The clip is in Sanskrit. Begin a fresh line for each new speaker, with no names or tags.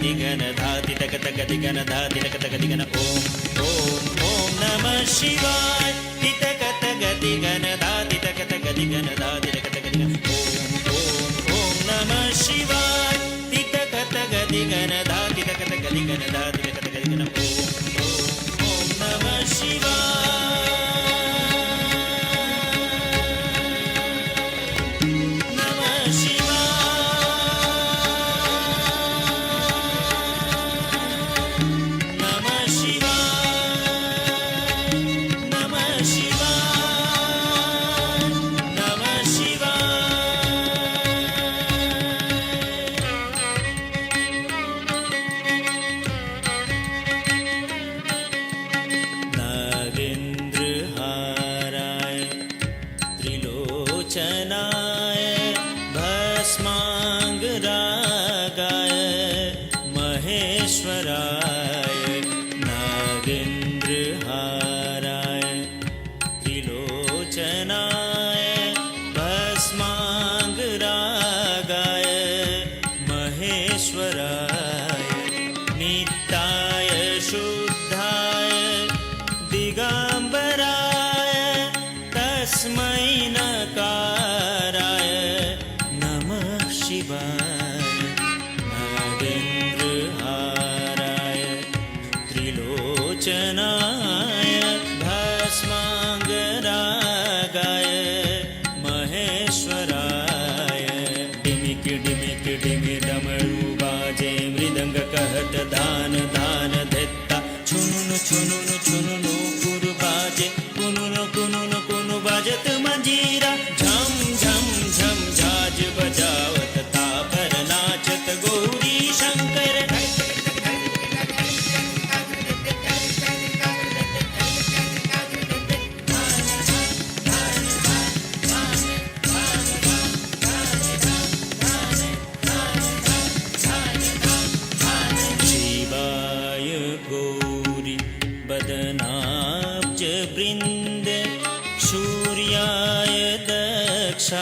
दिगन धाति तक तक दिगन धाति तक तक दिगन ओम ओम ओम नमः शिवाय तक तक दिगन धाति तक तक दिगन धाति तक तक दिगन ओम ओम ओम नमः शिवाय तक तक दिगन धाति तक तक दिगन धाति तक तक दिगन ओम ओम ओम नमः शिवाय चनाय भस्मांगरागाय महेश्वराय नागेन्द्रहाराय त्रिलोचनाय भस्मांगरागाय महेश्वराय नित्याय शुद्धाय दिगंबराय तस्मै नकाराय नमः शिवाय नागेन्द्रहाराय त्रिलोचनाय भस्मांगरागाय महेश्वराय डिमिक डिमिक डिमि डमरू बाजे मृदंग कहत धान धान धित्ता छुनुन छुनुन छुनुनु कुरु बाजे कुनुन कुनुन कुनु बाजत मंजीरा झम झम झम झाज बजावत तापर नाचत गौरी शंकर शिवाय गौरी बदनाब्ज वृंद सूर्याय दक्षाधरनाशका